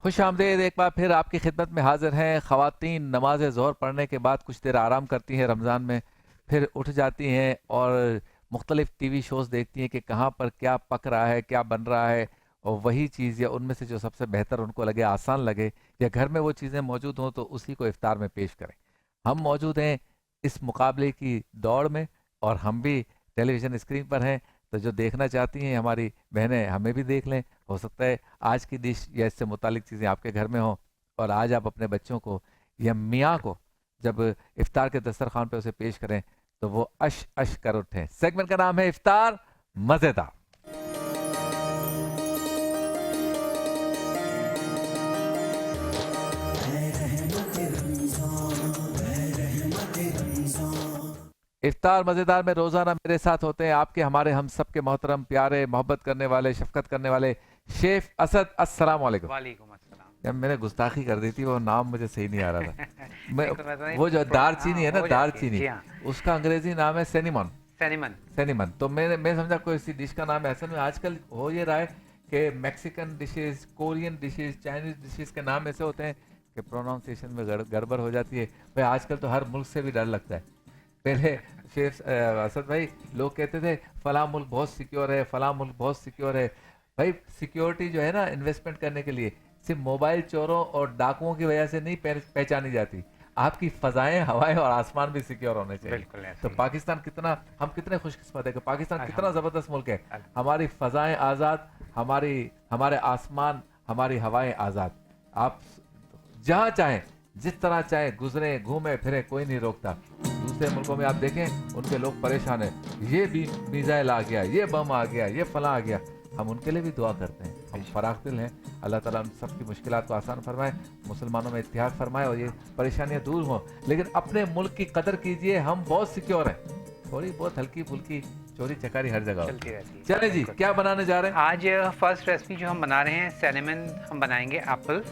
खुश आमदेद, एक बार फिर आपकी खिदमत में हाजिर हैं। ख़वातीन नमाज ज़ोहर पढ़ने के बाद कुछ देर आराम करती हैं रमज़ान में, फिर उठ जाती हैं और मुख्तलिफ़ टीवी शोज़ देखती हैं कि कहाँ पर क्या पक रहा है, क्या बन रहा है, और वही चीज़ या उनमें से जो सबसे बेहतर उनको लगे, आसान लगे, या घर में वो चीज़ें मौजूद हों तो उसी को इफ्तार में पेश करें। हम मौजूद हैं इस मुकाबले की दौड़ में, और हम भी टेलीविज़न स्क्रीन पर हैं। तो जो देखना चाहती हैं हमारी बहनें, हमें भी देख लें। हो सकता है आज की डिश या इससे मुतालिक चीज़ें आपके घर में हों, और आज आप अपने बच्चों को या मियाँ को जब इफ्तार के दस्तरखान पे उसे पेश करें तो वो अश अश कर उठें। सेगमेंट का नाम है इफ्तार मज़ेदार। इफ्तार मज़ेदार में रोज़ाना मेरे साथ होते हैं आपके, हमारे, हम सब के मोहतरम, प्यारे, मोहब्बत करने वाले, शफकत करने वाले शेफ असद। अस्सलाम वालेकुम। वालेकुम अस्सलाम। यार मैंने गुस्ताखी कर दी थी, वो नाम मुझे सही नहीं आ रहा था। मैं नहीं कोई बात नहीं, वो जो दारचीनी है ना, हो जाती है दारचीनी, जी हाँ। उसका अंग्रेजी नाम है सेनिमन। सेनिमन। सेनिमन तो मैं समझा कोई इसी डिश का नाम है। असल में आजकल हो ये रहा है कि Mexican dishes, Korean dishes, Chinese dishes के नाम ऐसे होते हैं कि प्रोनाउंसिएशन में गड़बड़ हो जाती है। भाई आजकल तो हर मुल्क से भी डर लगता है। पहले शेफ असद भाई, लोग कहते थे फला मुल्क बहुत सिक्योर है, फला मुल्क बहुत सिक्योर है। भाई सिक्योरिटी जो है ना, इन्वेस्टमेंट करने के लिए सिर्फ मोबाइल चोरों और डाकुओं की वजह से नहीं पहचानी जाती। आपकी फजाएं, हवाएं और आसमान भी सिक्योर होने चाहिए। बिल्कुल ऐसे तो ही। पाकिस्तान कितना, हम कितने खुशकिस्मत है कि पाकिस्तान कितना अल्हम्दुलिल्लाह। ज़बरदस्त मुल्क है। हमारी फ़ज़ाएँ आज़ाद, हमारी हमारे आसमान, हमारी हवाएं आज़ाद। आप जहाँ चाहें, जिस तरह चाहें गुजरें, घूमें फिरें, कोई नहीं रोकता। दूसरे मुल्कों में आप देखें, उनके लोग परेशान हैं, ये भी मिसाइल आ गया, ये बम आ गया, ये फला आ गया। हम उनके लिए भी दुआ करते हैं, हम फराख दिल हैं। अल्लाह ताला हम सबकी मुश्किलात को आसान फरमाए, मुसलमानों में इत्तेहाद फरमाए और ये परेशानियां दूर हों। लेकिन अपने मुल्क की कदर कीजिए, हम बहुत सिक्योर हैं। थोड़ी बहुत हल्की फुल्की चोरी चकारी हर जगह चलती होती है। रहती है चले जी, बिल्कुल। क्या बनाने जा रहे हैं? आज फर्स्ट रेसिपी जो हम बना रहे हैं सिनेमन, हम बनाएंगे एप्पल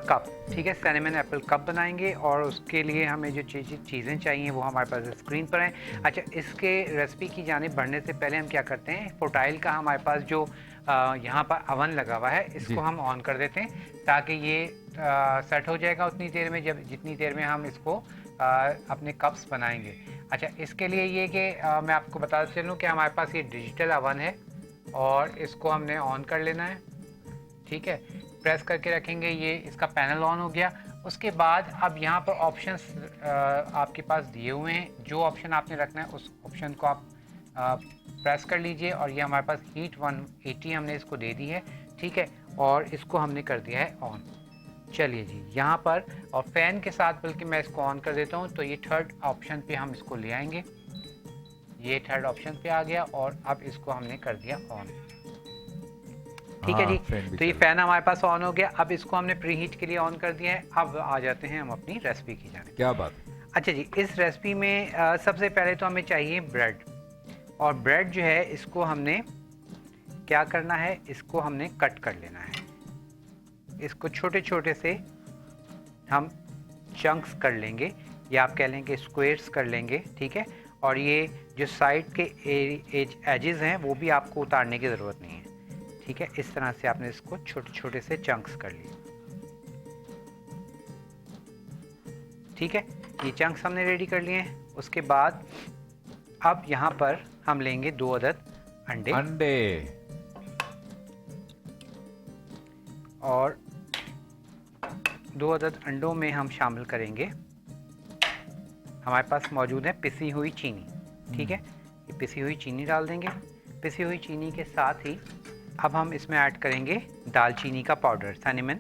कप। ठीक है, सिनेमन एप्पल कप बनाएंगे और उसके लिए हमें जो चीज़ें चाहिए वो हमारे पास स्क्रीन पर हैं। अच्छा, इसके रेसिपी की जानिब बढ़ने से पहले हम क्या करते हैं, फोटाइल का हमारे पास जो यहाँ पर अवन लगा हुआ है, इसको जी। हम ऑन कर देते हैं ताकि ये सेट हो जाएगा उतनी देर में, जब जितनी देर में हम इसको अपने कप्स बनाएंगे। अच्छा, इसके लिए ये कि मैं आपको बता चलूँ कि हमारे पास ये डिजिटल अवन है और इसको हमने ऑन कर लेना है। ठीक है, प्रेस करके रखेंगे, ये इसका पैनल ऑन हो गया। उसके बाद अब यहाँ पर ऑप्शंस आपके पास दिए हुए हैं, जो ऑप्शन आपने रखना है उस ऑप्शन को आप प्रेस कर लीजिए। और ये हमारे पास हीट 180 हमने इसको दे दी है। ठीक है, और इसको हमने कर दिया है ऑन। चलिए जी, यहाँ पर और फ़ैन के साथ बल्कि मैं इसको ऑन कर देता हूँ, तो ये थर्ड ऑप्शन पे हम इसको ले आएंगे। ये थर्ड ऑप्शन पे आ गया और अब इसको हमने कर दिया ऑन। ठीक है हाँ, जी, फैन भी तो ये चल रहा फ़ैन हमारे पास ऑन हो गया। अब इसको हमने प्री हीट के लिए ऑन कर दिया है। अब आ जाते हैं हम अपनी रेसिपी की जाने। है। क्या बात है। अच्छा जी, इस रेसिपी में सबसे पहले तो हमें चाहिए ब्रेड। और ब्रेड जो है इसको हमने क्या करना है, इसको हमने कट कर लेना है। इसको छोटे छोटे से हम चंक्स कर लेंगे, या आप कह लेंगे स्क्वेयर्स कर लेंगे। ठीक है, और ये जो साइड के एजेस हैं वो भी आपको उतारने की ज़रूरत नहीं है। ठीक है, इस तरह से आपने इसको छोटे छोटे से चंक्स कर लिए। ठीक है, ये चंक्स हमने रेडी कर लिए हैं। उसके बाद अब यहाँ पर हम लेंगे 2 अदद अंडे। अंडे। और 2 अदद अंडों में हम शामिल करेंगे, हमारे पास मौजूद है पिसी हुई चीनी। ठीक है, ये पिसी हुई चीनी डाल देंगे। पिसी हुई चीनी के साथ ही अब हम इसमें ऐड करेंगे दालचीनी का पाउडर, सिनेमन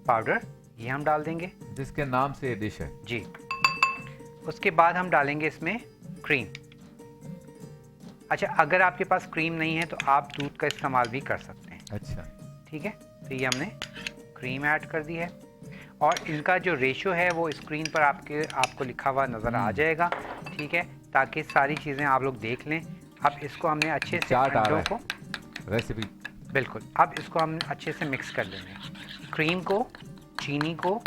पाउडर, ये हम डाल देंगे जिसके नाम से ये डिश है। जी। उसके बाद हम डालेंगे इसमें क्रीम। अच्छा, अगर आपके पास क्रीम नहीं है तो आप दूध का इस्तेमाल भी कर सकते हैं। अच्छा। ठीक है, तो ये हमने क्रीम ऐड कर दी है और इनका जो रेशो है वो स्क्रीन पर आपको लिखा हुआ नज़र आ जाएगा। ठीक है, ताकि सारी चीज़ें आप लोग देख लें। अब इसको हमने अच्छे से चार्ट आ अंडों रहा को, है रेसिपी। बिल्कुल, अब इसको हम अच्छे से मिक्स कर लेंगे, क्रीम को, चीनी को,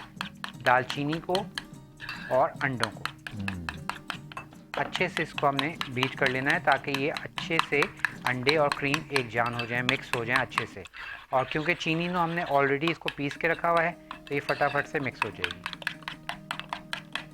दालचीनी को और अंडों को। अच्छे से इसको हमने बीट कर लेना है ताकि ये अच्छे से अंडे और क्रीम एक जान हो जाए, मिक्स हो जाए अच्छे से। और क्योंकि चीनी तो हमने ऑलरेडी इसको पीस के रखा हुआ है तो ये फटाफट से मिक्स हो जाएगी।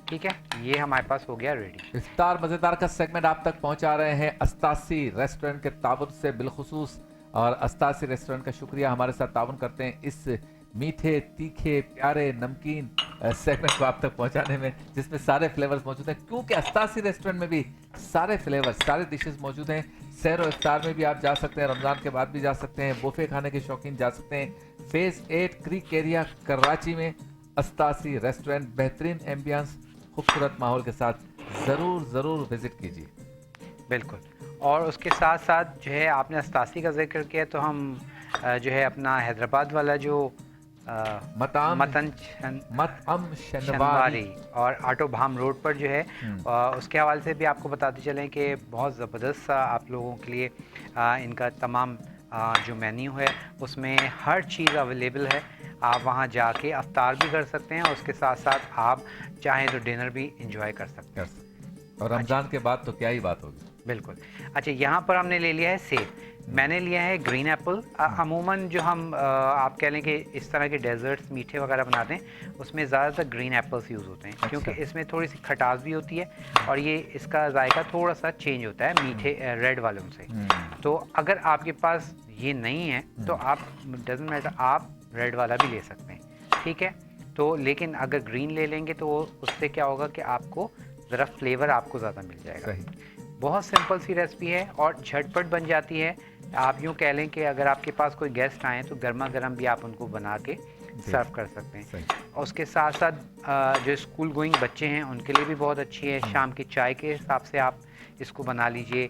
ठीक है, ये हमारे पास हो गया रेडी। इफ्तार मज़ेदार का सेगमेंट आप तक पहुंचा रहे हैं अस्तासी रेस्टोरेंट के ताबन से बिलखुसूस। और अस्तासी रेस्टोरेंट का शुक्रिया, हमारे साथ ताबन करते हैं इस मीठे तीखे प्यारे नमकीन सेगमेंट को आप तक पहुंचाने में, जिसमें सारे फ्लेवर्स मौजूद हैं। क्योंकि अस्तासी रेस्टोरेंट में भी सारे फ्लेवर्स, सारे डिशेस मौजूद हैं। सैर और इफ्तार में भी आप जा सकते हैं, रमज़ान के बाद भी जा सकते हैं, बुफे खाने के शौकीन जा सकते हैं। फेज़ 8 क्रीक एरिया कराची में अस्तासी रेस्टोरेंट, बेहतरीन एम्बियंस, खूबसूरत माहौल के साथ ज़रूर विजिट कीजिए। बिल्कुल। और उसके साथ साथ जो है आपने अस्तासी का जिक्र किया तो हम जो है अपना हैदराबाद वाला जो मतअम शनवारी और आटो भाम रोड पर जो है उसके हवाले से भी आपको बताते चलें कि बहुत ज़बरदस्त सा आप लोगों के लिए इनका तमाम जो मेन्यू है उसमें हर चीज़ अवेलेबल है। आप वहाँ जाके अफ्तार भी कर सकते हैं और उसके साथ साथ आप चाहें तो डिनर भी इंजॉय कर सकते हैं। और रमज़ान के बाद तो क्या ही बात होगी। बिल्कुल। अच्छा, यहाँ पर हमने ले लिया है सेब, मैंने लिया है ग्रीन एप्पल। अमूमन जो हम आप कह लें कि इस तरह के डेजर्ट्स मीठे वगैरह बनाते हैं उसमें ज़्यादातर ग्रीन एप्पल्स यूज़ होते हैं। अच्छा। क्योंकि इसमें थोड़ी सी खटास भी होती है और ये इसका जायका थोड़ा सा चेंज होता है मीठे रेड वालों से। तो अगर आपके पास ये नहीं है तो आप डजंट मैटर, आप रेड वाला भी ले सकते हैं। ठीक है, तो लेकिन अगर ग्रीन ले लेंगे तो उससे क्या होगा कि आपको ज़रा फ्लेवर आपको ज़्यादा मिल जाएगा। बहुत सिंपल सी रेसिपी है और झटपट बन जाती है। आप यूँ कह लें कि अगर आपके पास कोई गेस्ट आए तो गर्मा गर्म भी आप उनको बना के सर्व कर सकते हैं। और उसके साथ साथ जो स्कूल गोइंग बच्चे हैं उनके लिए भी बहुत अच्छी है। शाम की चाय के हिसाब से आप इसको बना लीजिए।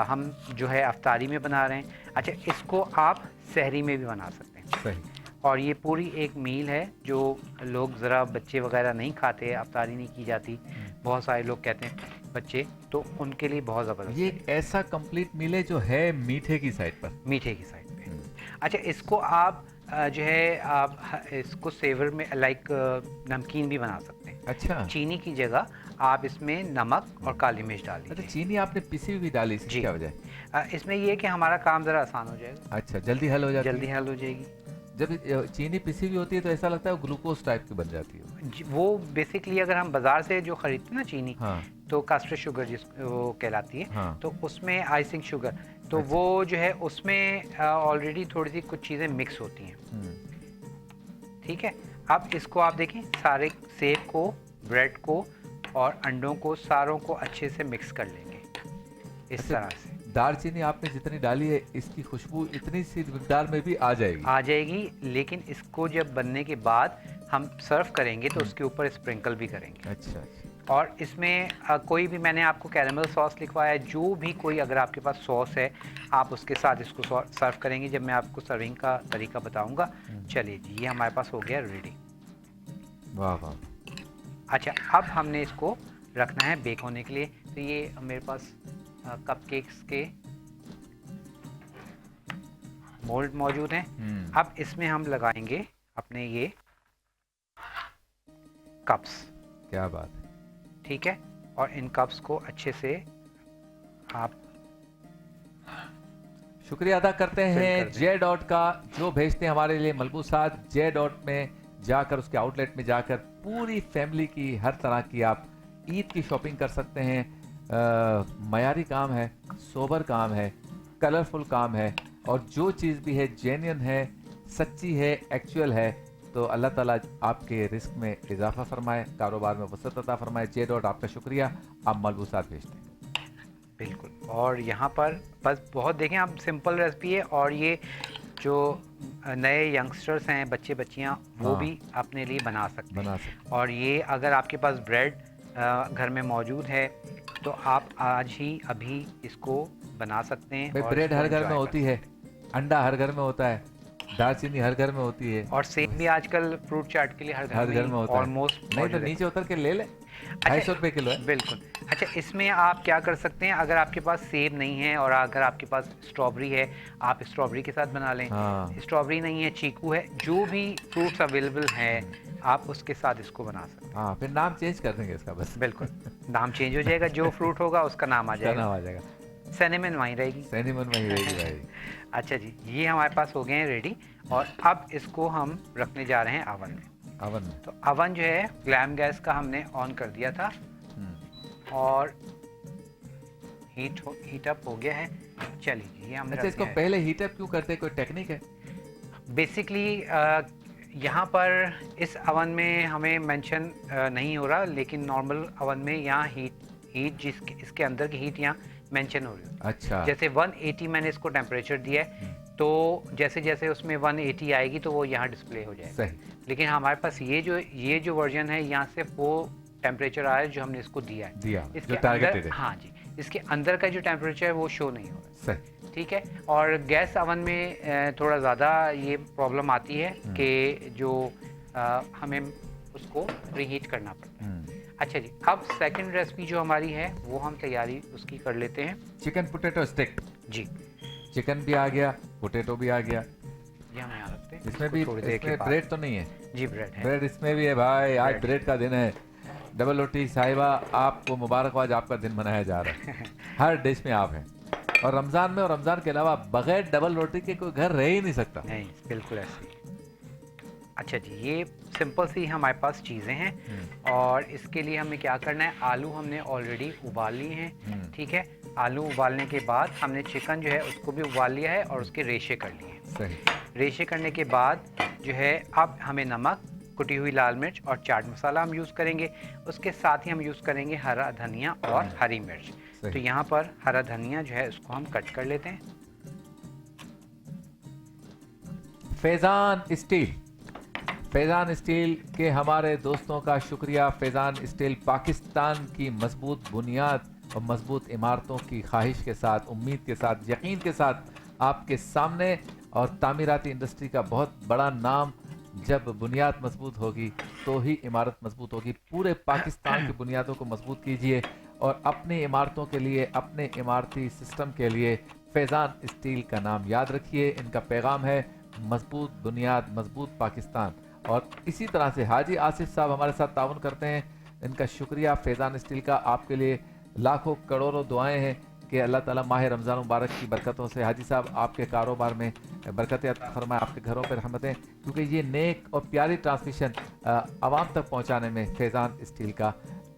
हम जो है अफ्तारी में बना रहे हैं। अच्छा, इसको आप सहरी में भी बना सकते हैं। सही। और ये पूरी एक मील है जो लोग ज़रा बच्चे वगैरह नहीं खाते, अफ्तारी नहीं की जाती, बहुत सारे लोग कहते हैं बच्चे, तो उनके लिए बहुत ज़बरदस्त ये एक ऐसा कंप्लीट मील है जो है मीठे की साइड पर, मीठे की साइड पे। अच्छा, इसको आप जो है आप इसको सेवर में लाइक नमकीन भी बना सकते हैं। अच्छा, चीनी की जगह आप इसमें नमक और काली मिर्च डाल अच्छा दीजिए। चीनी आपने पिसी हुई डाली, इसकी जी। क्या वजह है? इसमें ये है कि हमारा काम ज़रा आसान हो जाएगा, अच्छा, जल्दी हल हो जाती जल्दी है। हल हो जाएगी। जब चीनी पिसी हुई होती है तो ऐसा लगता है वो ग्लूकोज टाइप की बन जाती है। वो बेसिकली अगर हम बाज़ार से जो ख़रीदते हैं ना चीनी, हाँ। तो कास्टर शुगर जिस वो कहलाती है, हाँ। तो उसमें आइसिंग शुगर, तो अच्छा। वो जो है उसमें ऑलरेडी थोड़ी सी कुछ चीज़ें मिक्स होती हैं। ठीक है, अब इसको आप देखें, सारे सेब को, ब्रेड को और अंडों को सारों को अच्छे से मिक्स कर लेंगे इस अच्छा, तरह से। दालचीनी आपने जितनी डाली है इसकी खुशबू इतनी सी मिकदार में भी आ जाएगी। आ जाएगी, लेकिन इसको जब बनने के बाद हम सर्व करेंगे तो उसके ऊपर स्प्रिंकल भी करेंगे। अच्छा। और इसमें कोई भी, मैंने आपको कैरेमल सॉस लिखवाया है, जो भी कोई अगर आपके पास सॉस है आप उसके साथ इसको सर्व करेंगे जब मैं आपको सर्विंग का तरीका बताऊंगा। चलिए जी, ये हमारे पास हो गया रेडी। वाह वाह। अच्छा, अब हमने इसको रखना है बेक होने के लिए। तो ये मेरे पास कपकेक्स के मोल्ड मौजूद हैं। अब इसमें हम लगाएंगे अपने ये कप्स। क्या बात है। ठीक है, और इन कप्स को अच्छे से आप शुक्रिया अदा करते हैं कर दें। जे डॉट का, जो भेजते हैं हमारे लिए मलबूसात। जे डॉट में जाकर, उसके आउटलेट में जाकर पूरी फैमिली की हर तरह की आप ईद की शॉपिंग कर सकते हैं। मयारी काम है, सोबर काम है, कलरफुल काम है, और जो चीज़ भी है जेन्युइन है, सच्ची है, एक्चुअल है। तो अल्लाह ताला आपके रिस्क में इजाफा फरमाए, कारोबार में वसअत अता फरमाए। जे डॉट आपका शुक्रिया, आप मलबूसात भेजते हैं। बिल्कुल। और यहाँ पर बस बहुत देखें आप, सिंपल रेसिपी है और ये जो नए यंगस्टर्स हैं, बच्चे बच्चियाँ, वो भी अपने लिए बना सकते हैं। और ये अगर आपके पास ब्रेड घर में मौजूद है तो आप आज ही अभी इसको बना सकते हैं। भाई, ब्रेड हर घर में होती है, अंडा हर घर में होता है, दालचीनी हर घर में होती है, और सेब भी आजकल फ्रूट चाट के लिए हर घर में होता है। ऑलमोस्ट नहीं तो नीचे उतर के ले ले, 250 रुपए किलो है। बिल्कुल। अच्छा, इसमें आप क्या कर सकते हैं, अगर आपके पास सेब नहीं है और अगर आपके पास स्ट्रॉबेरी है, आप स्ट्रॉबेरी के साथ बना लें। स्ट्रॉबेरी नहीं है, चीकू है, जो भी फ्रूट्स अवेलेबल हैं आप उसके साथ इसको बना सकते हैं। हाँ, फिर नाम चेंज कर देंगे इसका बस। बिल्कुल, नाम चेंज हो जाएगा, जो फ्रूट होगा उसका नाम आ जाएगा। सिनेमन वहीं रहेगी। सिनेमन वहीं रहेगी भाई। अच्छा जी, ये हमारे पास हो गए हैं रेडी और अब इसको हम रखने जा रहे हैं अवन में। अवन में। तो अवन जो है ग्लैम गैस का हमने ऑन कर दिया था और हीट अप हो गया है। चलिए ये हमने अच्छा, इसको पहले हीट अप क्यों करते हैं, कोई टेक्निक है? बेसिकली यहाँ पर इस अवन में हमें मेंशन नहीं हो रहा, लेकिन नॉर्मल अवन में यहाँ हीट जिसके इसके अंदर की हीट यहाँ मेंशन हो रही है। अच्छा। जैसे 180 मैंने इसको टेम्परेचर दिया है, तो जैसे जैसे उसमें 180 आएगी तो वो यहाँ डिस्प्ले हो जाएगा। सही। लेकिन हमारे पास ये जो वर्जन है, यहाँ से वो टेम्परेचर आ रहा है जो हमने इसको दिया है। इसके अंदर, हाँ जी, इसके अंदर का जो टेम्परेचर है वो शो नहीं हो रहा है। सही। ठीक है। और गैस अवन में थोड़ा ज़्यादा ये प्रॉब्लम आती है कि जो हमें उसको रीहीट करना पड़ता है। अच्छा जी, अब सेकंड रेसिपी जो हमारी है वो हम तैयारी उसकी कर लेते हैं। Chicken potato stick. जी, चिकन भी आ गया, पोटैटो भी आ गया। ये हम यहाँ रखते हैं। इसमें भी ब्रेड तो नहीं है? जी, ब्रेड है। ब्रेड इसमें भी है भाई। आज ब्रेड का दिन है। डबल रोटी साहिबा, आपको मुबारकबाद, आपका दिन मनाया जा रहा है। हर डिश में आप हैं। और रमज़ान में और रमज़ान के अलावा बगैर डबल रोटी के कोई घर रह ही नहीं सकता। नहीं, बिल्कुल ऐसे ही। अच्छा जी, ये सिंपल सी हमारे पास चीज़ें हैं और इसके लिए हमें क्या करना है, आलू हमने ऑलरेडी उबाल लिए हैं। ठीक है। आलू उबालने के बाद हमने चिकन जो है उसको भी उबाल लिया है और उसके रेशे कर लिए हैं। सही। रेशे करने के बाद जो है अब हमें नमक, कुटी हुई लाल मिर्च और चाट मसाला हम यूज़ करेंगे। उसके साथ ही हम यूज़ करेंगे हरा धनिया और हरी मिर्च। तो यहाँ पर हरा धनिया जो है उसको हम कट कर लेते हैं। फैज़ान स्टील। फैज़ान स्टील के हमारे दोस्तों का शुक्रिया। फैज़ान स्टील पाकिस्तान की मजबूत बुनियाद और मजबूत इमारतों की ख्वाहिश के साथ, उम्मीद के साथ, यकीन के साथ आपके सामने, और तामीराती इंडस्ट्री का बहुत बड़ा नाम। जब बुनियाद मजबूत होगी तो ही इमारत मजबूत होगी। पूरे पाकिस्तान की बुनियादों को मजबूत कीजिए और अपनी इमारतों के लिए, अपने इमारती सिस्टम के लिए फैज़ान स्टील का नाम याद रखिए। इनका पैगाम है मजबूत बुनियाद, मजबूत पाकिस्तान। और इसी तरह से हाजी आसिफ साहब हमारे साथ ताउन करते हैं। इनका शुक्रिया फैज़ान स्टील का। आपके लिए लाखों करोड़ों दुआएं हैं कि अल्लाह ताला माह रमज़ान मुबारक की बरकतों से हाजी साहब आपके कारोबार में बरकत अता फरमाए, आपके घरों पर रहमतें, क्योंकि ये नेक और प्यारी ट्रांसमिशन आवाम तक पहुंचाने में फैज़ान स्टील का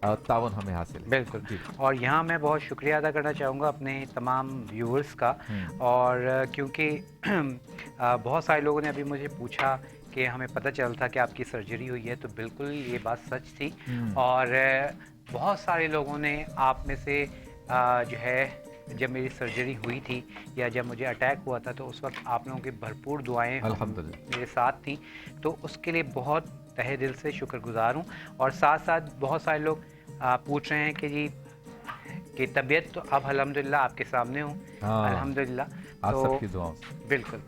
ताउन हमें हासिल है। बिल्कुल। और यहाँ मैं बहुत शुक्रिया अदा करना चाहूँगा अपने तमाम व्यूअर्स का। और क्योंकि बहुत सारे लोगों ने अभी मुझे पूछा कि हमें पता चला था कि आपकी सर्जरी हुई है, तो बिल्कुल ये बात सच थी। और बहुत सारे लोगों ने आप में से जो है, जब मेरी सर्जरी हुई थी या जब मुझे अटैक हुआ था, तो उस वक्त आप लोगों की भरपूर दुआएं अल्हम्दुलिल्लाह मेरे साथ थी, तो उसके लिए बहुत तहे दिल से शुक्रगुजार हूँ। और साथ साथ बहुत सारे लोग पूछ रहे हैं कि जी कि तबीयत तो अब अल्हम्दुलिल्लाह आपके सामने हूँ। अल्हम्दुलिल्लाह। आप सबकी दुआओं से। बिल्कुल।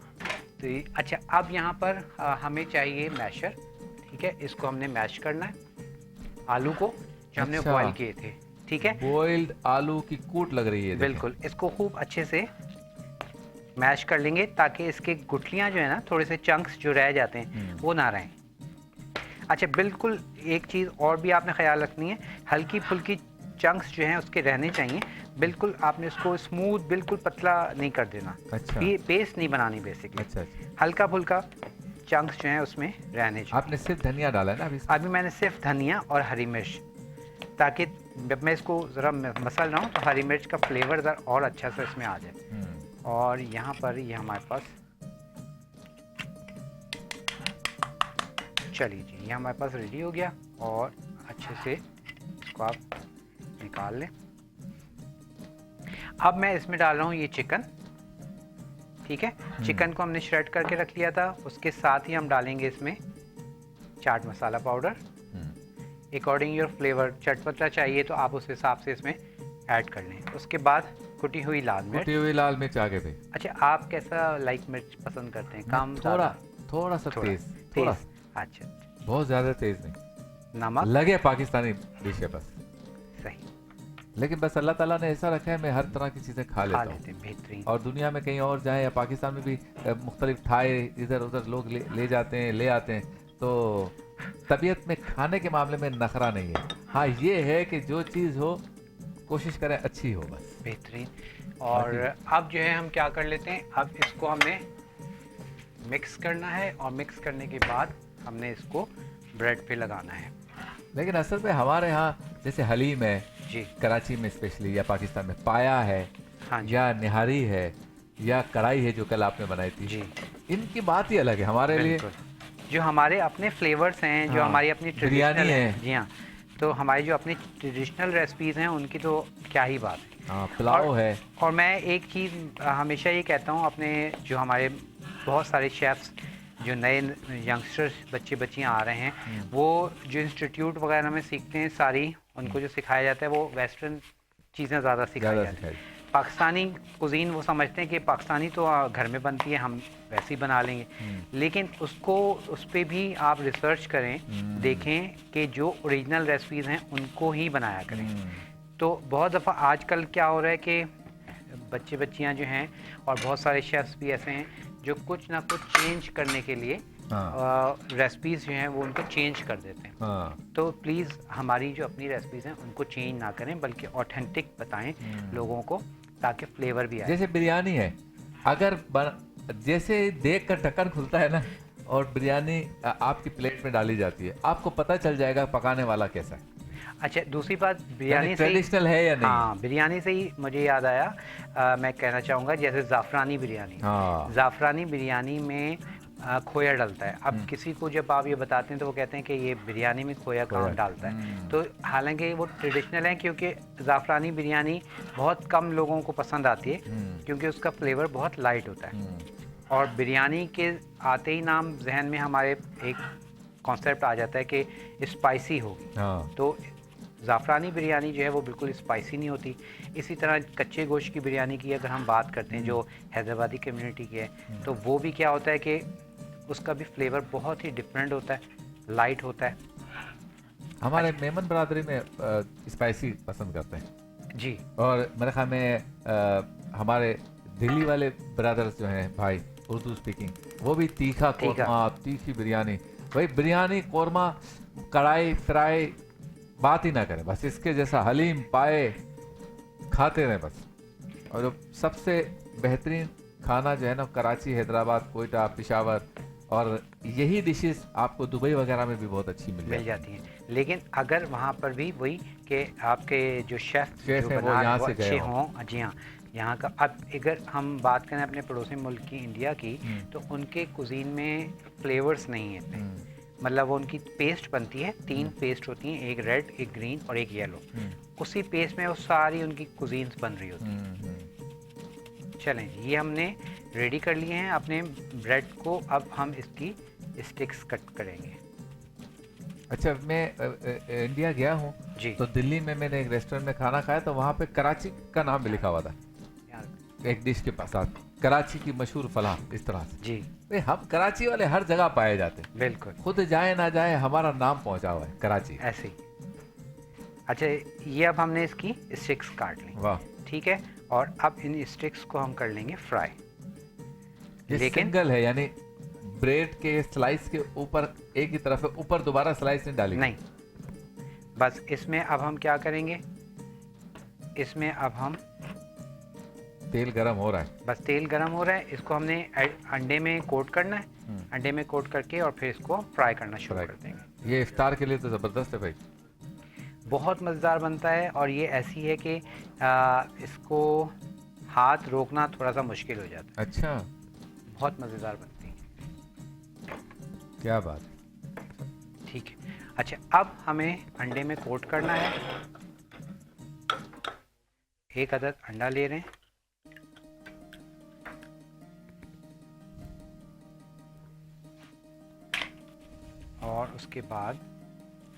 तो अच्छा, अब यहाँ पर हमें चाहिए मैशर। ठीक है, इसको हमने मैश करना है, आलू को जो हमने बॉईल किए थे। ठीक है, बॉइल्ड आलू की कूट लग रही है। बिल्कुल। इसको खूब अच्छे से मैश कर लेंगे ताकि इसके गुठलियाँ जो है ना, थोड़े से चंक्स जो रह जाते हैं वो ना रहें। अच्छा, बिल्कुल एक चीज़ और भी आपने ख्याल रखनी है, हल्की फुल्की चंक्स जो हैं उसके रहने चाहिए। बिल्कुल आपने इसको स्मूथ, बिल्कुल पतला नहीं कर देना। अच्छा। पेस्ट नहीं बनानी बेसिकली। अच्छा। हल्का फुल्का चंक्स जो हैं उसमें रहने चाहिए। आपने सिर्फ धनिया डाला है ना अभी मैंने सिर्फ धनिया और हरी मिर्च, ताकि जब मैं इसको ज़रा मसल रहा हूँ तो हरी मिर्च का फ्लेवर ज़रा और अच्छा से इसमें आ जाए। और यहाँ पर ये हमारे पास, चलिए जी, ये हमारे पास रेडी हो गया। और अच्छे से इसको आप निकाल लें। अब मैं इसमें डाल रहा हूँ ये चिकन। ठीक है, चिकन को हमने श्रेड करके रख लिया था। उसके साथ ही हम डालेंगे इसमें chaat masala powder, according your flavour. चटपटा चाहिए तो आप उस हिसाब से इसमें ऐड कर लें। उसके बाद कुटी हुई लाल मिर्च। कुटी हुई लाल मिर्च आगे भी। अच्छा, आप कैसा लाइट मिर्च पसंद करते हैं? कम, थोड़ा सा तेज, थोड़ा। अच्छा, बहुत ज्यादा तेज नहीं। नमक लगे पाकिस्तानी डिश है बस। सही। लेकिन बस अल्लाह ताला ने ऐसा रखा है, मैं हर तरह की चीज़ें खा लेता हूँ। बेहतरीन। और दुनिया में कहीं और जाएं या पाकिस्तान में भी मुख्तलिफ ठाए इधर उधर लोग ले जाते हैं, ले आते हैं। तो तबीयत में खाने के मामले में नखरा नहीं है। हाँ, ये है कि जो चीज़ हो कोशिश करें अच्छी हो बस। बेहतरीन। और अब जो है हम क्या कर लेते हैं, अब इसको हमने मिक्स करना है और मिक्स करने के बाद हमने इसको ब्रेड पे लगाना है। लेकिन असल में हमारे यहाँ जैसे हलीम है जी कराची में स्पेशली, या पाकिस्तान में पाया है, हाँ जी या निहारी है, या कढ़ाई है जो कल आपने बनाई थी, जी इनकी बात ही अलग है हमारे लिए। बिल्कुल। जो हमारे अपने फ्लेवर्स हैं, जो हाँ, हमारी अपनी बिरयानी ट्रेडिशनल है। हैं, जी हाँ, तो हमारी जो अपनी ट्रेडिशनल रेसिपीज़ हैं उनकी तो क्या ही बात है। हाँ, पुलाव और, है। और मैं एक चीज़ हमेशा ये कहता हूँ अपने जो हमारे बहुत सारे शेफ्स जो नए यंगस्टर्स बच्चे बच्चियाँ आ रहे हैं, वो जो इंस्टीट्यूट वगैरह में सीखते हैं सारी, उनको जो सिखाया जाता है वो वेस्टर्न चीज़ें ज़्यादा सिखाई ज़्यादा जाती हैं। सिखाई। पाकिस्तानी कुज़ीन वो समझते हैं कि पाकिस्तानी तो घर में बनती है, हम वैसे ही बना लेंगे, लेकिन उसको उस पे भी आप रिसर्च करें, देखें कि जो ओरिजिनल रेसिपीज़ हैं उनको ही बनाया करें। तो बहुत दफ़ा आजकल क्या हो रहा है कि बच्चे बच्चियां जो हैं और बहुत सारे शेफ्स भी ऐसे हैं जो कुछ ना कुछ चेंज करने के लिए हाँ, रेसिपीज़ जो हैं वो उनको चेंज कर देते हैं। हाँ, तो प्लीज़ हमारी जो अपनी रेसिपीज़ हैं उनको चेंज ना करें, बल्कि ऑथेंटिक बताएं लोगों को, ताकि फ्लेवर भी आए। जैसे बिरयानी है, अगर जैसे देख कर ढक्कन खुलता है ना, और बिरयानी आपकी प्लेट में डाली जाती है, आपको पता चल जाएगा पकाने वाला कैसा है। अच्छा, दूसरी बात बिरयानी से ही, ट्रेडिशनल है या नहीं। हाँ, बिरयानी से ही मुझे याद आया, मैं कहना चाहूँगा जैसे ज़ाफ़रानी बिरयानी, हाँ, ज़ाफ़रानी बिरयानी में खोया डलता है। अब किसी को जब आप ये बताते हैं तो वो कहते हैं कि ये बिरयानी में खोया खोया। कौन डालता है। तो हालांकि वो ट्रेडिशनल है, क्योंकि ज़ाफ़रानी बिरयानी बहुत कम लोगों को पसंद आती है, क्योंकि उसका फ्लेवर बहुत लाइट होता है। और बिरयानी के आते ही नाम जहन में हमारे एक कॉन्सेप्ट आ जाता है कि स्पाइसी होगी। हाँ, तो ज़ाफ़रानी बिरयानी जो है वो बिल्कुल स्पाइसी नहीं होती। इसी तरह कच्चे गोश्त की बिरयानी की अगर हम बात करते हैं जो हैदराबादी कम्युनिटी की है, तो वो भी क्या होता है कि उसका भी फ्लेवर बहुत ही डिफरेंट होता है, लाइट होता है। हमारे अच्छा, मेमन बरादरी में स्पाइसी पसंद करते हैं। जी और मेरे ख्याल में हमारे दिल्ली वाले ब्रदर्स जो हैं भाई, उर्दू स्पीकिंग, वो भी तीखा ठीक है, कोरमा, तीखी बिरयानी। भाई बिरयानी कोरमा कढ़ाई फ्राई बात ही ना करें, बस इसके जैसा हलीम पाए खाते रहें बस। और जो सबसे बेहतरीन खाना जो है ना, कराची, हैदराबाद, कोयटा, पेशावर, और यही डिशेस आपको दुबई वगैरह में भी बहुत अच्छी मिल मिल जाती जाती हैं। लेकिन अगर वहाँ पर भी वही कि आपके जो शेफ़ शेफ जो हैं वो बना यहाँ वो से गए अच्छे हों। हों। जी हाँ, यहाँ का अब अगर हम बात करें अपने पड़ोसी मुल्क की, इंडिया की, तो उनके कुजीन में फ्लेवर्स नहीं हैं इतने। मतलब वो उनकी पेस्ट बनती है, 3 पेस्ट होती हैं, एक रेड, एक ग्रीन और एक येलो। उसी पेस्ट में वो सारी उनकी कुजीन्स बन रही होती हैं। चलें, ये हमने रेडी कर लिए हैं अपने ब्रेड को। अब हम इसकी स्टिक्स कट करेंगे। अच्छा, मैं इंडिया गया हूँ, जी तो दिल्ली में मैंने एक रेस्टोरेंट में खाना खाया, तो वहाँ पे कराची का नाम भी लिखा हुआ था एक डिश के साथ, कराची की मशहूर फलाह, इस तरह से। जी भाई हम कराची वाले हर जगह पाए जाते हैं, बिल्कुल खुद जाए ना जाए हमारा नाम पहुंचा हुआ है कराची। ऐसे ही। अच्छा, ये अब हमने इसकी स्टिक्स काट ली, वाह, ठीक है। और अब इन स्टिक्स को हम कर लेंगे फ्राई। ये लेकिन सिंगल है, यानी ब्रेड के स्लाइस के ऊपर एक ही तरफ है, ऊपर दोबारा स्लाइस नहीं डाली। नहीं, बस इसमें अब हम क्या करेंगे, इसमें अब हम तेल गरम हो रहा है। बस तेल गरम हो रहा है, इसको हमने अंडे में कोट करना है। अंडे में कोट करके और फिर इसको फ्राई करना शुरू कर देंगे। ये इफ्तार के लिए तो ज़बरदस्त है भाई। बहुत मज़ेदार बनता है, और ये ऐसी है कि इसको हाथ रोकना थोड़ा सा मुश्किल हो जाता है। अच्छा, बहुत मज़ेदार बनती है। क्या बात है। ठीक है। अच्छा, अब हमें अंडे में कोट करना है। एक अदद अंडा ले रहे हैं, और उसके बाद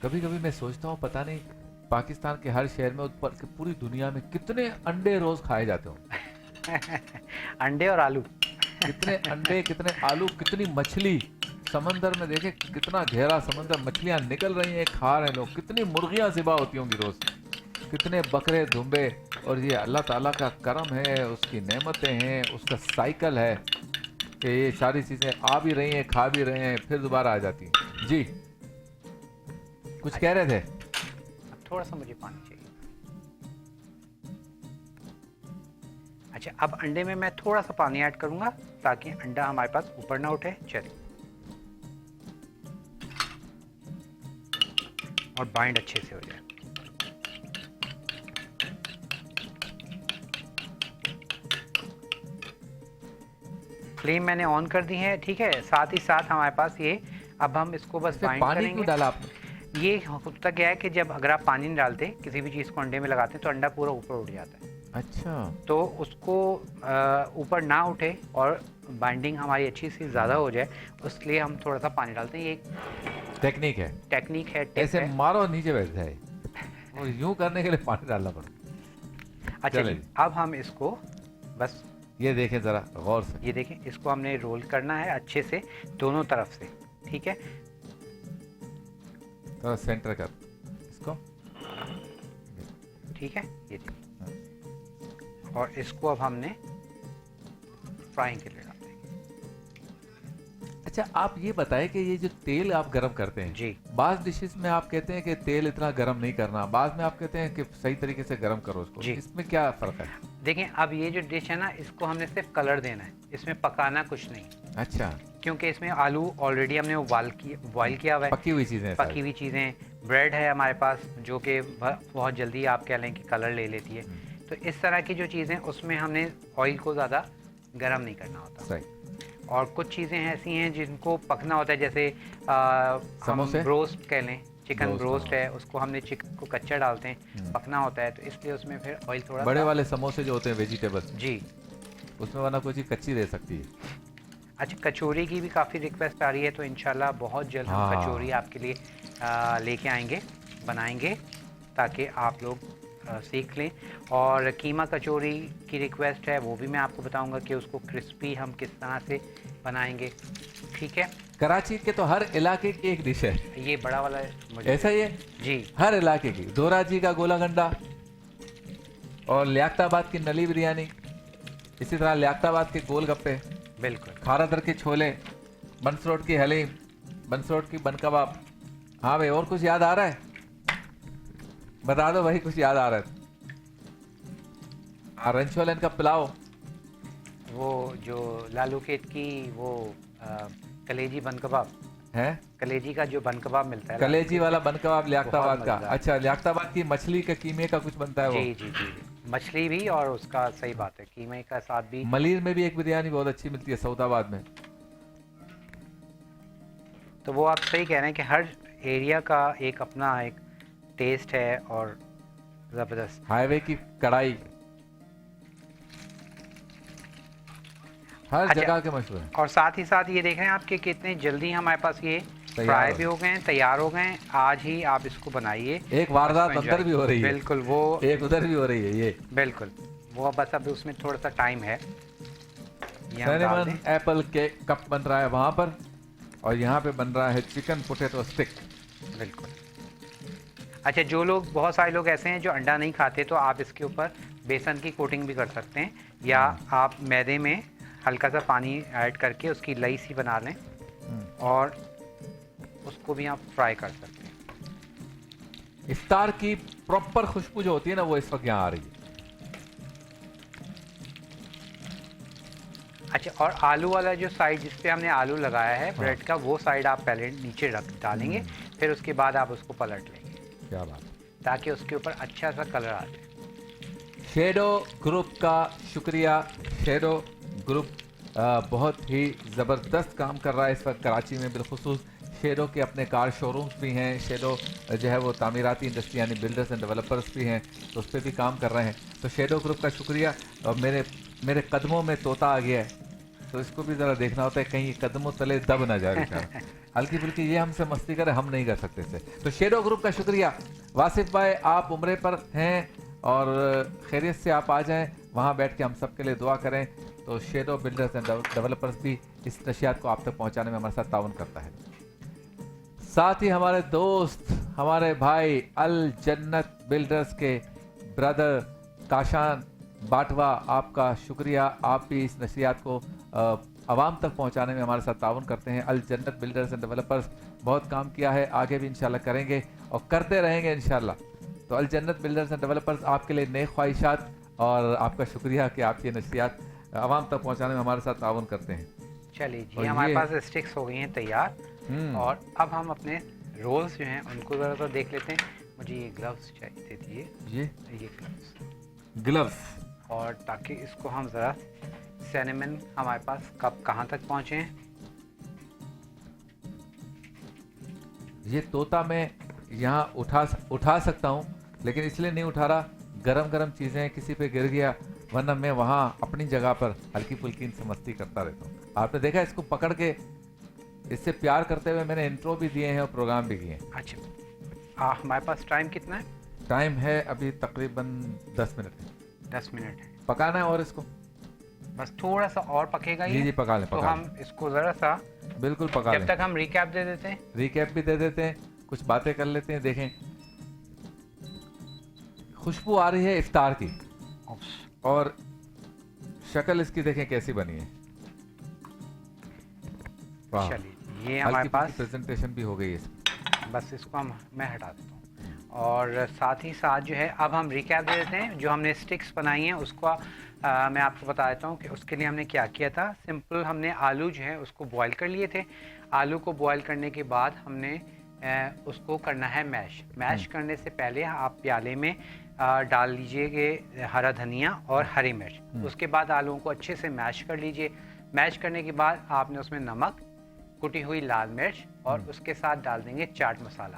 कभी कभी मैं सोचता हूँ, पता नहीं पाकिस्तान के हर शहर में, ऊपर के पूरी दुनिया में कितने अंडे रोज खाए जाते हों। अंडे और आलू। कितने अंडे, कितने आलू, कितनी मछली। समंदर में देखे कितना गहरा समंदर, मछलियां निकल रही हैं, खा रहे हैं लोग। कितनी मुर्गियां ज़िबा होती होंगी रोज, कितने बकरे दुम्बे। और ये अल्लाह ताला का करम है, उसकी नेमतें हैं, उसका साइकिल है कि ये सारी चीजें आ भी रही हैं, खा भी रहे हैं, फिर दोबारा आ जाती हैं। जी, कुछ कह रहे थे। अब थोड़ा सा मुझे पानी चाहिए। अच्छा, अब अंडे में मैं थोड़ा सा पानी ऐड करूंगा ताकि अंडा हमारे पास ऊपर ना उठे। चलिए, और बाइंड अच्छे से हो जाए। फ्लेम मैंने ऑन कर दी है, ठीक है। साथ ही साथ हमारे पास ये, अब हम इसको बस इसमें बाइंड पानी करेंगे। क्यों डाला आपने? ये होता क्या है कि जब अगर आप पानी नहीं डालते किसी भी चीज़ को अंडे में लगाते हैं तो अंडा पूरा ऊपर उठ जाता है। अच्छा, तो उसको ऊपर ना उठे और बाइंडिंग हमारी अच्छी से ज़्यादा हो जाए, उसके हम थोड़ा सा पानी डालते हैं। ये टेक्निक है, टेक्निक है, टिप ऐसे है। मारो नीचे बैठ जाए, और यूं करने के लिए पानी डालना पड़ता। अच्छा चलिए। जी, अब हम इसको बस, ये देखें जरा गौर से, ये देखें, इसको हमने रोल करना है अच्छे से दोनों तरफ से, ठीक है। थोड़ा सेंटर कर इसको, ठीक है, ये देखिए। और इसको अब हमने फ्राइंग के लिए डाल देंगे। अच्छा आप ये बताएं कि ये जो तेल आप गरम करते हैं जी, बाज़ डिशेस में आप कहते हैं कि तेल इतना गरम नहीं करना, बाद में आप कहते हैं कि सही तरीके से गरम करो उसको, जी। इसमें क्या फ़र्क है? देखें, अब ये जो डिश है ना, इसको हमने सिर्फ कलर देना है, इसमें पकाना कुछ नहीं, अच्छा, क्योंकि इसमें आलू ऑलरेडी हमने बॉयल किया हुआ है। पकी हुई चीज़ें हैं पकी सारी। हुई चीज़ें, ब्रेड है हमारे पास जो कि बहुत जल्दी आप कह लें कि कलर ले लेती है। तो इस तरह की जो चीज़ें, उसमें हमने ऑयल को ज़्यादा गर्म नहीं करना होता। सही। और कुछ चीज़ें ऐसी हैं जिनको पकना होता है, जैसे समोसे? हम ब्रोस्ट कह लें, चिकन ब्रोस्ट, ब्रोस्ट हाँ। है, उसको हमने चिकन को कच्चा डालते हैं, पकना होता है, तो इसलिए उसमें फिर ऑयल थोड़ा बड़े सा। वाले समोसे जो होते हैं वेजिटेबल, जी। उसमें वरना कोई चीज़ कच्ची रह सकती है। अच्छा, कचौरी की भी काफ़ी रिक्वेस्ट आ रही है, तो इंशाल्लाह बहुत जल्द हम हाँ। कचौरी आपके लिए लेके आएंगे, बनाएंगे, ताकि आप लोग सीख लें। और कीमा कचौरी की रिक्वेस्ट है, वो भी मैं आपको बताऊंगा कि उसको क्रिस्पी हम किस तरह से बनाएंगे, ठीक है। कराची के तो हर इलाके की एक डिश है, ये बड़ा वाला मुझे, ऐसा ही है जी, हर इलाके की। दोराजी का गोला गंडा और लियाकताबाद की नली बिरयानी, इसी तरह लियाकताबाद के गोलगप्पे, बिल्कुल। खारादर के छोले, बंसरोड की हलीम, बंसरोड की बन कबाब। हाँ भाई, और कुछ याद आ रहा है? बता दो भाई, कुछ याद आ रहा है? रंचोलन का पुलाव, वो जो लालू खेत की वो कलेजी बन कबाब, है कलेजी का जो बन कबाब मिलता है, कलेजी वाला बन कबाब लियाकताबाद बहुत का। मजेदार। अच्छा, लियाकताबाद की मछली के कीमे का कुछ बनता है वो। जी जी जी, मछली भी, और उसका सही बात है कीमे का साथ भी। मलिर में भी एक बिरयानी बहुत अच्छी मिलती है सऊदाबाद में। तो वो आप सही कह रहे हैं कि हर एरिया का एक अपना एक टेस्ट है, और ज़बरदस्त। हाईवे की कढ़ाई हर अच्छा, जगह के मशहूर है। और साथ ही साथ ये देख रहे हैं आप कि कितने जल्दी हमारे पास ये फ्राई हो भी हो गए हैं, तैयार हो गए हैं। आज ही आप इसको बनाइए। एक वारदात इसको अंदर enjoy भी हो रही है, बिल्कुल, वो एक उधर भी हो रही है। ये बिल्कुल, वो बस अब उसमें थोड़ा सा टाइम है। ये हम डाल सिनेमन दें। एप्पल केक कप बन रहा है वहां पर, और यहाँ पे बन रहा है चिकन पोटैटो स्टिक। बिल्कुल। अच्छा, जो लोग, बहुत सारे लोग ऐसे हैं जो अंडा नहीं खाते, तो आप इसके ऊपर बेसन की कोटिंग भी कर सकते हैं, या आप मैदे में हल्का सा पानी ऐड करके उसकी लई सी बना लें, और उसको भी आप फ्राई कर सकते हैं। इफ्तार की प्रॉपर खुशबू जो होती है ना, वो इस वक्त यहाँ आ रही है। अच्छा, और आलू वाला जो साइड जिस पे हमने आलू लगाया है ब्रेड का, वो साइड आप पहले नीचे रख डालेंगे, फिर उसके बाद आप उसको पलट लेंगे, क्या बात है। ताकि उसके ऊपर अच्छा सा कलर आ जाए। शेडो ग्रुप का शुक्रिया। शेडो ग्रुप बहुत ही ज़बरदस्त काम कर रहा है इस वक्त कराची में। बिलखुसूस शेडो के अपने कार शोरूम्स भी हैं। शेडो जो है वो तामीराती इंडस्ट्री यानी बिल्डर्स एंड डेवलपर्स भी हैं, तो उस पर भी काम कर रहे हैं। तो शेडो ग्रुप का शुक्रिया। और मेरे कदमों में तोता आ गया है, तो इसको भी ज़रा देखना होता है कहीं कदमों तले दब ना जाए बेचारा। हल्की फुल्की ये हमसे मस्ती करे, हम नहीं कर सकते इसे। तो शेडो ग्रुप का शुक्रिया। वासिफ भाई, आप उम्रे पर हैं और खैरियत से आप आ जाएं, वहाँ बैठ के हम सब के लिए दुआ करें। तो शेडो बिल्डर्स एंड डेवलपर्स भी इस नशियात को आप तक पहुँचाने में हमारे साथ ताउन करता है। साथ ही हमारे दोस्त, हमारे भाई अल जन्नत बिल्डर्स के ब्रदर काशान बाटवा, आपका शुक्रिया। आप भी इस नशियात को आवाम तक पहुंचाने में हमारे साथ ताउन करते हैं। अल जन्नत बिल्डर्स एंड डेवलपर्स बहुत काम किया है, आगे भी इंशाल्लाह करेंगे और करते रहेंगे इंशाल्लाह। तो अल जन्नत बिल्डर्स एंड डेवलपर्स आपके लिए नेक ख्वाहिशात, और आपका शुक्रिया कि आप ये नशियात आवाम तक पहुंचाने में हमारे साथ ताउन करते हैं। चलिए जी, और हमारे ये पास स्टिक्स हो गई हैं तैयार। और अब हम अपने रोल्स जो हैं उनको ज़रा सा देख लेते हैं। मुझे ये ग्लव्स चाहिए, दे दिए ये ग्लव्स। और ताकि इसको हम ज़रा सिनेमन हमारे पास कब कहाँ तक पहुँचे हैं। ये तोता मैं यहाँ उठा सकता हूँ, लेकिन इसलिए नहीं उठा रहा, गरम गरम चीज़ें किसी पे गिर गया, वरना मैं वहाँ अपनी जगह पर हल्की फुल्की से मस्ती करता रहता हूँ। आपने देखा इसको पकड़ के इससे प्यार करते हुए मैंने इंट्रो भी दिए हैं और प्रोग्राम भी किए हैं। अच्छा, हमारे पास टाइम कितना है? टाइम है अभी तकरीबन 10 मिनट है। 10 मिनट है। पकाना है और इसको बस थोड़ा सा और पकेगा ये। जी पका लें, तो हम इसको ज़रा सा बिल्कुल पका लें। जब तक हम रिकैप दे देते हैं। रिकैप भी दे देते हैं, कुछ बातें कर लेते हैं। देखें खुशबू आ रही है इफ्तार की, और शक्ल इसकी देखें कैसी बनी है। वाह, चलिए ये हमारे पास प्रेजेंटेशन भी हो गई है। बस इसको मैं हटा देता हूँ। और साथ ही साथ जो है अब हम रिकैप दे देते हैं। जो हमने स्टिक्स बनाई हैं उसको मैं आपको बता देता हूँ कि उसके लिए हमने क्या किया था। सिंपल हमने आलू जो है उसको बॉईल कर लिए थे। आलू को बॉईल करने के बाद हमने उसको करना है मैश करने से पहले आप प्याले में डाल लीजिए हरा धनिया और हरी मिर्च। उसके बाद आलूओं को अच्छे से मैश कर लीजिए। मैश करने के बाद आपने उसमें नमक, कुटी हुई लाल मिर्च और उसके साथ डाल देंगे चाट मसाला,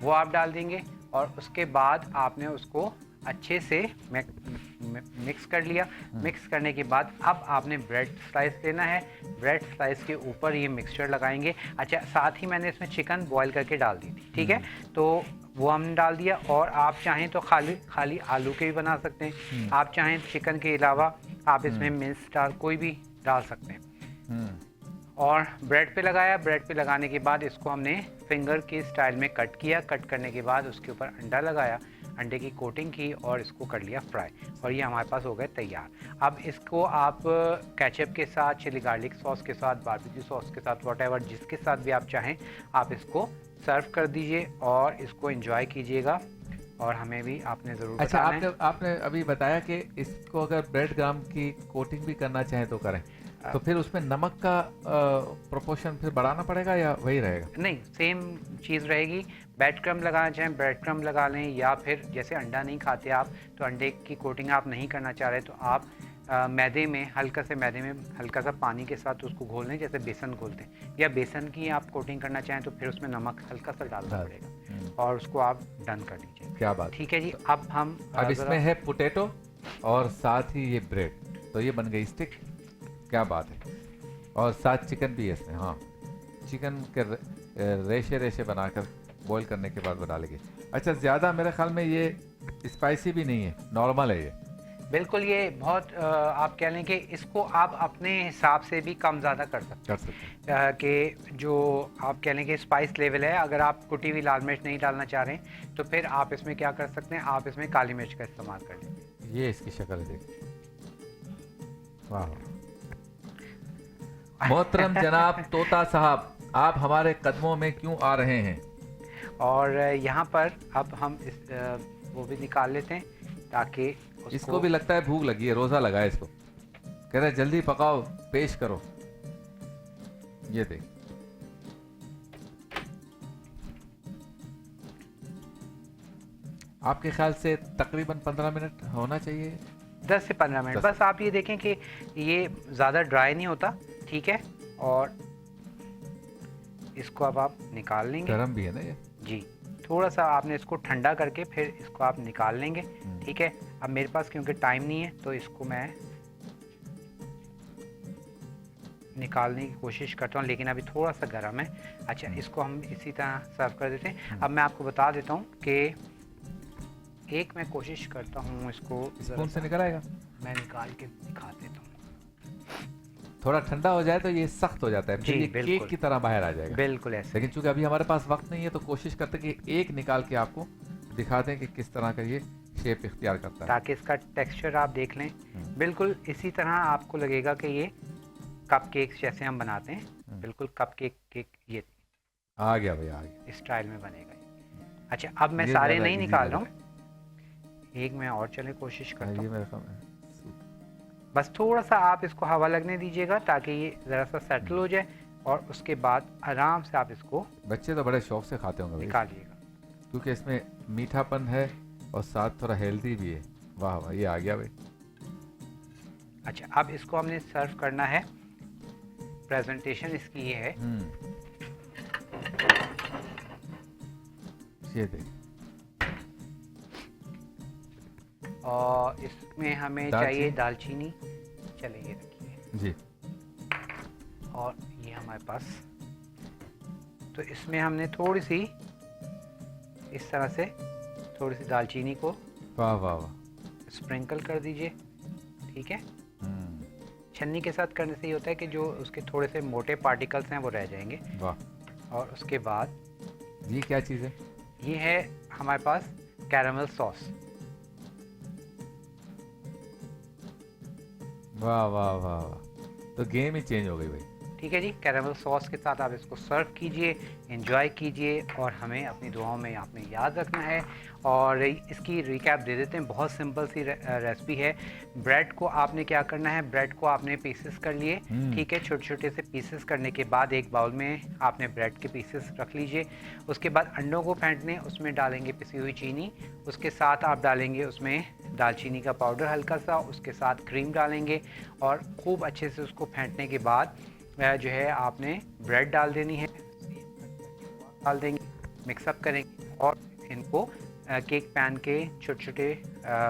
वो आप डाल देंगे। और उसके बाद आपने उसको अच्छे से मिक्स कर लिया। मिक्स करने के बाद अब आपने ब्रेड स्लाइस लेना है। ब्रेड स्लाइस के ऊपर ये मिक्सचर लगाएंगे। अच्छा, साथ ही मैंने इसमें चिकन बॉईल करके डाल दी थी, ठीक है, तो वो हमने डाल दिया। और आप चाहें तो खाली आलू के भी बना सकते हैं। आप चाहें चिकन के अलावा आप इसमें मिन्स कोई भी डाल सकते हैं। और ब्रेड पे लगाया। ब्रेड पे लगाने के बाद इसको हमने फिंगर के स्टाइल में कट किया। कट करने के बाद उसके ऊपर अंडा लगाया, अंडे की कोटिंग की और इसको कर लिया फ्राई। और ये हमारे पास हो गए तैयार। अब इसको आप केचप के साथ, चिली गार्लिक सॉस के साथ, बारबेक्यू सॉस के साथ, व्हाटएवर जिसके साथ भी आप चाहें आप इसको सर्व कर दीजिए और इसको एंजॉय कीजिएगा। और हमें भी आपने ज़रूर अच्छा, बताना है। आपने अभी बताया कि इसको अगर ब्रेड ग्राम की कोटिंग भी करना चाहें तो करें, तो फिर उसमें नमक का प्रोपोर्शन फिर बढ़ाना पड़ेगा या वही रहेगा? नहीं, सेम चीज़ रहेगी। ब्रेड क्रम लगाना चाहें ब्रेड क्रम लगा लें, या फिर जैसे अंडा नहीं खाते आप तो अंडे की कोटिंग आप नहीं करना चाह रहे तो आप मैदे में हल्का सा पानी के साथ उसको घोल लें, जैसे बेसन घोलते हैं। या बेसन की आप कोटिंग करना चाहें तो फिर उसमें नमक हल्का सा डालना पड़ेगा और उसको आप डन कर लीजिए। क्या बात, ठीक है जी। अब हम अब इसमें है पोटैटो और साथ ही ये ब्रेड, तो ये बन गई स्टिक। क्या बात है। और साथ चिकन भी है इसमें। हाँ, चिकन के रेशे रेशे बनाकर बॉईल करने के बाद बना लेंगे। अच्छा, ज़्यादा मेरे ख्याल में ये स्पाइसी भी नहीं है, नॉर्मल है ये। बिल्कुल, ये बहुत आप कह लें कि इसको आप अपने हिसाब से भी कम ज़्यादा कर सकते हैं। कि जो आप कह लें कि स्पाइस लेवल है, अगर आप कुटी हुई लाल मिर्च नहीं डालना चाह रहे हैं तो फिर आप इसमें क्या कर सकते हैं, आप इसमें काली मिर्च का इस्तेमाल कर लें। ये इसकी शक्ल देखिए, वाह। मोहतरम जनाब तोता साहब, आप हमारे कदमों में क्यों आ रहे हैं? और यहाँ पर अब हम वो भी निकाल लेते हैं ताकि इसको भी लगता है भूख लगी है, रोजा लगा है इसको, कह रहे जल्दी पकाओ, पेश करो। ये देख, आपके ख्याल से तकरीबन 15 मिनट होना चाहिए? 10 से 15 मिनट बस। आप ये देखें कि ये ज़्यादा ड्राई नहीं होता, ठीक है। और इसको अब आप निकाल लेंगे। गरम भी है ना ये जी, थोड़ा सा आपने इसको ठंडा करके फिर इसको आप निकाल लेंगे, ठीक है। अब मेरे पास क्योंकि टाइम नहीं है तो इसको मैं निकालने की कोशिश करता हूँ, लेकिन अभी थोड़ा सा गर्म है। अच्छा, इसको हम इसी तरह सर्व कर देते हैं। अब मैं आपको बता देता हूँ कि एक मैं कोशिश करता हूँ इसको स्पून से निकल आएगा, मैं निकाल के दिखा देता हूँ। थोड़ा ठंडा हो जाए तो ये सख्त हो जाता है, फिर ये केक की तरह बाहर आ जाएगा। बिल्कुल ऐसे। लेकिन चूंकि अभी हमारे पास वक्त नहीं है तो कोशिश करते कि एक निकाल के आपको दिखा दें कि किस तरह का ये शेप इख्तियार करता है, ताकि इसका टेक्सचर आप देख लें। बिल्कुल इसी तरह आपको लगेगा कि ये कप केक्स जैसे हम बनाते हैं, बिल्कुल कप केक ये आ गया भैया, आ गया, इस स्टाइल में बनेगा। अच्छा, अब मैं सारे नहीं निकाल रहा हूँ, एक में और चले कोशिश करता ये हूँ। मेरा काम है। बस थोड़ा सा आप इसको हवा लगने दीजिएगा ताकि ये ज़रा सा सेटल हो जाए और उसके बाद आराम से आप इसको बच्चे तो बड़े शौक से खाते होंगे भाई, निकालिएगा। क्योंकि इसमें मीठापन है और साथ थोड़ा हेल्दी भी है। वाह वाह, ये आ गया भाई। अच्छा, अब इसको हमने सर्व करना है। प्रेजेंटेशन इसकी ये है। ये देख, और इसमें हमें चाहिए दालचीनी। चले ये रखिए जी। और ये हमारे पास, तो इसमें हमने थोड़ी सी इस तरह से थोड़ी सी दालचीनी को वाह वाह वाह। स्प्रिंकल कर दीजिए। ठीक है, छन्नी के साथ करने से ये होता है कि जो उसके थोड़े से मोटे पार्टिकल्स हैं वो रह जाएंगे। वाह। और उसके बाद ये क्या चीज़ है? ये है हमारे पास कैरामल सॉस। वाह वाह वाह वाह, तो गेम ही चेंज हो गई भाई। ठीक है जी, कैरामल सॉस के साथ आप इसको सर्व कीजिए, एंजॉय कीजिए और हमें अपनी दुआओं में आपने याद रखना है। और इसकी रिकैप दे देते हैं, बहुत सिंपल सी रेसिपी है। ब्रेड को आपने क्या करना है, ब्रेड को आपने पीसेस कर लिए। ठीक है, छोटे छोटे से पीसेस करने के बाद एक बाउल में आपने ब्रेड के पीसेस रख लीजिए। उसके बाद अंडों को फेंटने, उसमें डालेंगे पिसी हुई चीनी, उसके साथ आप डालेंगे उसमें दालचीनी का पाउडर हल्का सा, उसके साथ क्रीम डालेंगे और खूब अच्छे से उसको फेंटने के बाद जो है आपने ब्रेड डाल देनी है, डाल देंगे, मिक्सअप करेंगे और इनको केक पैन के छोटे छोटे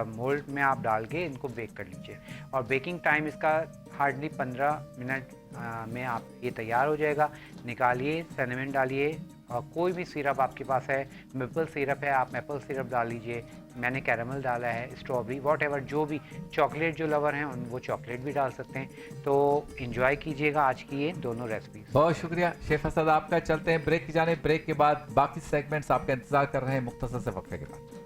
मोल्ड में आप डाल के इनको बेक कर लीजिए। और बेकिंग टाइम इसका हार्डली 15 मिनट में आप ये तैयार हो जाएगा। निकालिए, सिनेमन डालिए और कोई भी सिरप आपके पास है, मेपल सिरप है आप मेपल सिरप डाल लीजिए, मैंने कैरामल डाला है, स्ट्रॉबेरी, वॉट एवर, जो भी चॉकलेट जो लवर हैं उन वो चॉकलेट भी डाल सकते हैं। तो इन्जॉय कीजिएगा आज की ये दोनों रेसिपीज। बहुत शुक्रिया शेफ असद आपका। चलते हैं ब्रेक की जाने, ब्रेक के बाद बाकी सेगमेंट्स आपका इंतजार कर रहे हैं मुख्तसर से वक्फे के बाद।